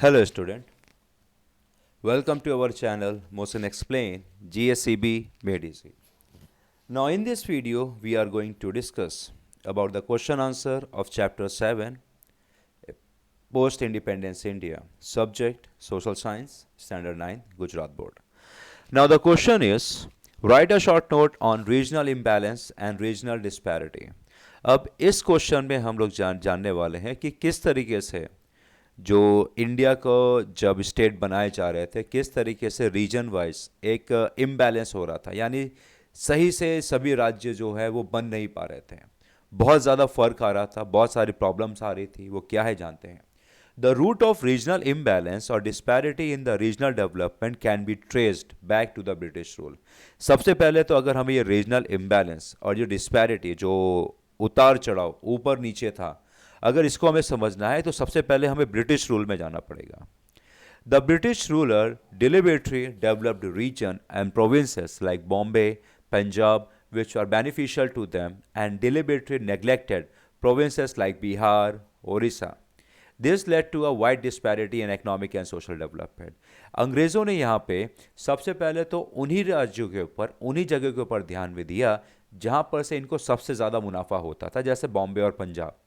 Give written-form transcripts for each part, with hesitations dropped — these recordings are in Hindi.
Hello student, welcome to our channel Motion Explain GSCB Made Easy. Now in this video we are going to discuss about the question answer of chapter 7 Post Independence India, subject Social Science, Standard 9, Gujarat Board. Now the question is write a short note on regional imbalance and regional disparity. अब इस क्वेश्चन में हम लोग जानने वाले हैं कि किस तरीके से जो इंडिया को जब स्टेट बनाए जा रहे थे किस तरीके से रीजन वाइज एक इम्बैलेंस हो रहा था, यानी सही से सभी राज्य जो है वो बन नहीं पा रहे थे, बहुत ज़्यादा फर्क आ रहा था, बहुत सारी प्रॉब्लम्स आ रही थी। वो क्या है जानते हैं। The root of regional imbalance और disparity in the regional development can be traced back to the British rule. सबसे पहले तो अगर हमें ये रीजनल इम्बैलेंस और जो डिस्पैरिटी, जो उतार चढ़ाव ऊपर नीचे था, अगर इसको हमें समझना है तो सबसे पहले हमें ब्रिटिश रूल में जाना पड़ेगा। The British ruler deliberately developed region and provinces like Bombay, Punjab, which are beneficial to them, and deliberately neglected provinces like Bihar, Orissa. This led to a wide disparity in economic and social development. अंग्रेज़ों ने यहाँ पे सबसे पहले तो उन्हीं राज्यों के ऊपर, उन्हीं जगह के ऊपर ध्यान भी दिया जहाँ पर से इनको सबसे ज़्यादा मुनाफा होता था, जैसे बॉम्बे और पंजाब,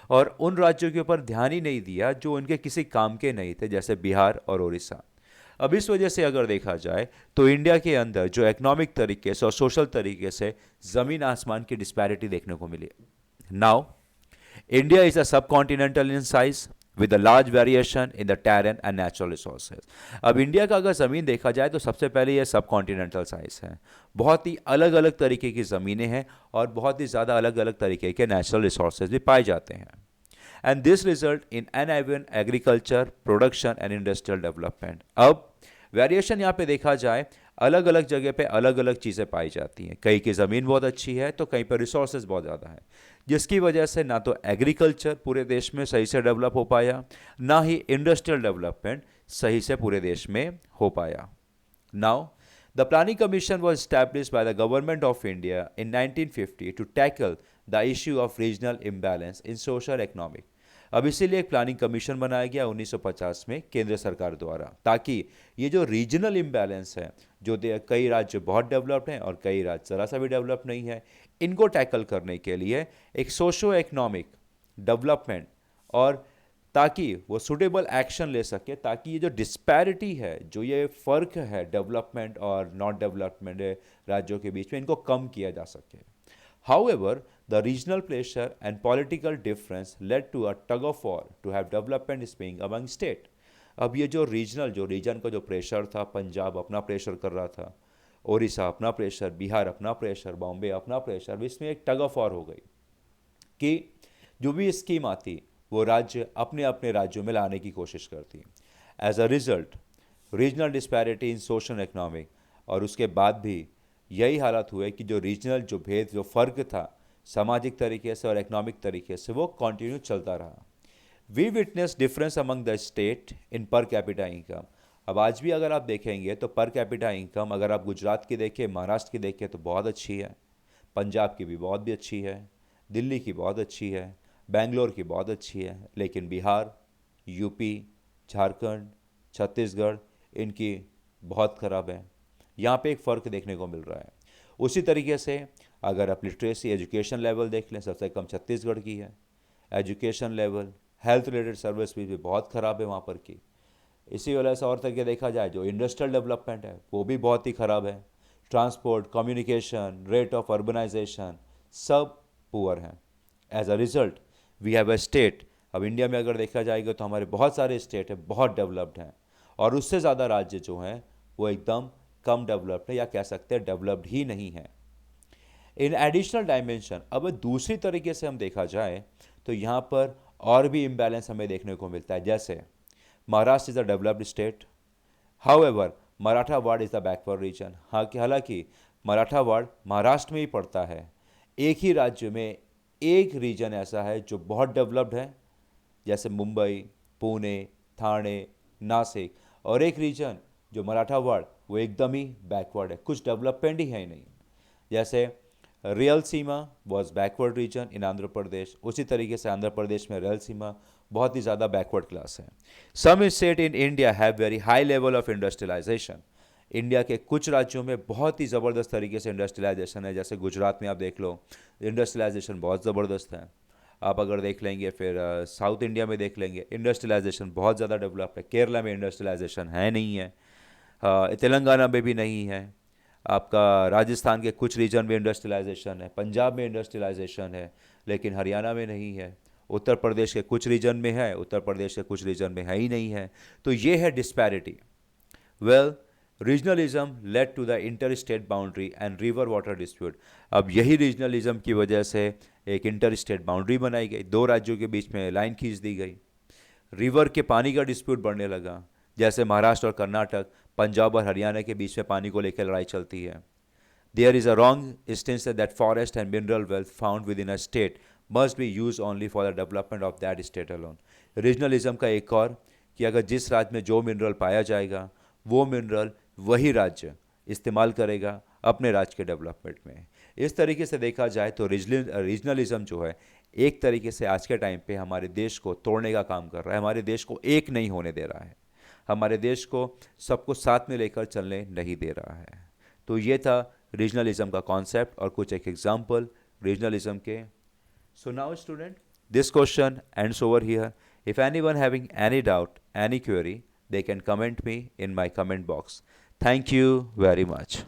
और उन राज्यों के ऊपर ध्यान ही नहीं दिया जो उनके किसी काम के नहीं थे, जैसे बिहार और उड़ीसा। अब इस वजह से अगर देखा जाए तो इंडिया के अंदर जो इकोनॉमिक तरीके से और सोशल तरीके से ज़मीन आसमान की डिस्पैरिटी देखने को मिली। नाउ इंडिया इज अ सब continental in size with a large variation in the terrain and natural resources. अब इंडिया का अगर ज़मीन देखा जाए तो सबसे पहले ये सब कॉन्टिनेंटल साइज है, बहुत ही अलग अलग तरीके की ज़मीनें हैं और बहुत ही ज़्यादा अलग अलग तरीके के नेचुरल रिसोर्सेज भी पाए जाते हैं। And this result in uneven agriculture production and industrial development. अब वेरिएशन यहाँ पे देखा जाए, अलग अलग जगह पे अलग अलग चीज़ें पाई जाती हैं, कहीं की ज़मीन बहुत अच्छी है तो कहीं पर रिसोर्सेज बहुत ज़्यादा है, जिसकी वजह से ना तो एग्रीकल्चर पूरे देश में सही से डेवलप हो पाया, ना ही इंडस्ट्रियल डेवलपमेंट सही से पूरे देश में हो पाया। Now the Planning Commission was established by the Government of India in 1950 to tackle the issue of regional imbalance in social economic. अब इसीलिए एक प्लानिंग कमीशन बनाया गया 1950 में केंद्र सरकार द्वारा, ताकि ये जो रीजनल इम्बैलेंस है, जो कई राज्य बहुत डेवलप्ड हैं और कई राज्य ज़रा सा भी डेवलप नहीं है, इनको टैकल करने के लिए एक सोशो इकोनॉमिक डेवलपमेंट, और ताकि वो सुटेबल एक्शन ले सके, ताकि ये जो डिस्पैरिटी है, जो ये फ़र्क है डेवलपमेंट और नॉट डेवलपमेंट राज्यों के बीच में, इनको कम किया जा सके। However, the regional pressure and political difference led to a tug of war to have development spring among state. अब ये जो रीजन का जो प्रेशर था, पंजाब अपना प्रेशर कर रहा था, ओडिशा अपना प्रेशर, बिहार अपना प्रेशर, बॉम्बे अपना प्रेशर, इसमें एक टग ऑफ वॉर हो गई कि जो भी स्कीम आती वो राज्य अपने अपने राज्यों में लाने की कोशिश करती। As a result regional disparity in social economic, और उसके बाद भी यही हालत हुए कि जो रीजनल जो भेद, जो फ़र्क था सामाजिक तरीके से और इकोनॉमिक तरीके से, वो कंटिन्यू चलता रहा। We witness difference among the state in per capita income. अब आज भी अगर आप देखेंगे तो पर कैपिटा इनकम अगर आप गुजरात की देखें, महाराष्ट्र की देखें तो बहुत अच्छी है, पंजाब की भी बहुत भी अच्छी है, दिल्ली की बहुत अच्छी है, बेंगलोर की बहुत अच्छी है, लेकिन बिहार, यूपी, झारखंड, छत्तीसगढ़, इनकी बहुत ख़राब है। यहाँ पे एक फ़र्क देखने को मिल रहा है। उसी तरीके से अगर आप लिटरेसी एजुकेशन लेवल देख लें, सबसे कम छत्तीसगढ़ की है education level. Health related service भी बहुत ख़राब है वहाँ पर की। इसी वजह से और तरीके देखा जाए, जो इंडस्ट्रियल डेवलपमेंट है वो भी बहुत ही ख़राब है। Transport, communication, rate of urbanization सब पुअर हैं। As a result we have a state, अब इंडिया में अगर देखा जाएगा तो हमारे बहुत सारे स्टेट हैं बहुत डेवलप्ड हैं, और उससे ज़्यादा राज्य जो हैं वो एकदम कम डेवलप्ड है, या कह सकते हैं डेवलप्ड ही नहीं है। इन एडिशनल डायमेंशन, अब दूसरी तरीके से हम देखा जाए तो यहाँ पर और भी इम्बैलेंस हमें देखने को मिलता है। जैसे Maharashtra is a developed state, however Marathwada is the backward region. हाँ, कि हालांकि मराठावाड़ महाराष्ट्र में ही पड़ता है, एक ही राज्य में एक रीजन ऐसा है जो बहुत डेवलप्ड है, जैसे मुंबई, पुणे, ठाणे, नासिक, और एक रीजन जो मराठावाड़ वो एकदम ही बैकवर्ड है, कुछ डेवलपमेंट ही है ही नहीं। जैसे Rayalaseema was backward region in Andhra Pradesh, उसी तरीके से आंध्र प्रदेश में रियल सीमा बहुत ही ज़्यादा बैकवर्ड क्लास है। Some state in India have very high level of industrialization. India के कुछ राज्यों में बहुत ही ज़बरदस्त तरीके से इंडस्ट्रियलाइजेशन है, जैसे गुजरात में आप देख लो, इंडस्ट्रियलाइजेशन बहुत ज़बरदस्त है। आप अगर देख लेंगे फिर साउथ इंडिया में देख लेंगे, इंडस्ट्रियलाइजेशन बहुत ज़्यादा डेवलप है। केरला में इंडस्ट्रियलाइजेशन है नहीं है, तेलंगाना में भी नहीं है। आपका राजस्थान के कुछ रीजन में इंडस्ट्रियलाइजेशन है, पंजाब में इंडस्ट्रियलाइजेशन है, लेकिन हरियाणा में नहीं है। उत्तर प्रदेश के कुछ रीजन में है, उत्तर प्रदेश के कुछ रीजन में है ही नहीं है। तो ये है disparity. Well, regionalism led to the inter state boundary and river water dispute. अब यही रीजनलिज्म की वजह से एक इंटर स्टेट बाउंड्री बनाई गई, दो राज्यों के बीच में लाइन खींच दी गई, रिवर के पानी का डिस्प्यूट बढ़ने लगा। जैसे महाराष्ट्र और कर्नाटक, पंजाब और हरियाणा के बीच में पानी को लेकर लड़ाई चलती है। There is a wrong instance that forest and mineral wealth found within a state must be use only for the development of that state alone. Regionalism का एक और, कि अगर जिस राज्य में जो मिनरल पाया जाएगा वो मिनरल वही राज्य इस्तेमाल करेगा अपने राज्य के डेवलपमेंट में। इस तरीके से देखा जाए तो रीजनलिज्म जो है एक तरीके से आज के टाइम पे हमारे देश को तोड़ने का काम कर रहा है, हमारे देश को एक नहीं होने दे रहा है, हमारे देश को सबको साथ में लेकर चलने नहीं दे रहा है। तो ये था रीजनलिज्म का कॉन्सेप्ट और कुछ एक एग्जाम्पल रीजनलिज्म के। So now student, this question ends over here. If anyone having any doubt, any query, they can comment me in my comment box. Thank you very much.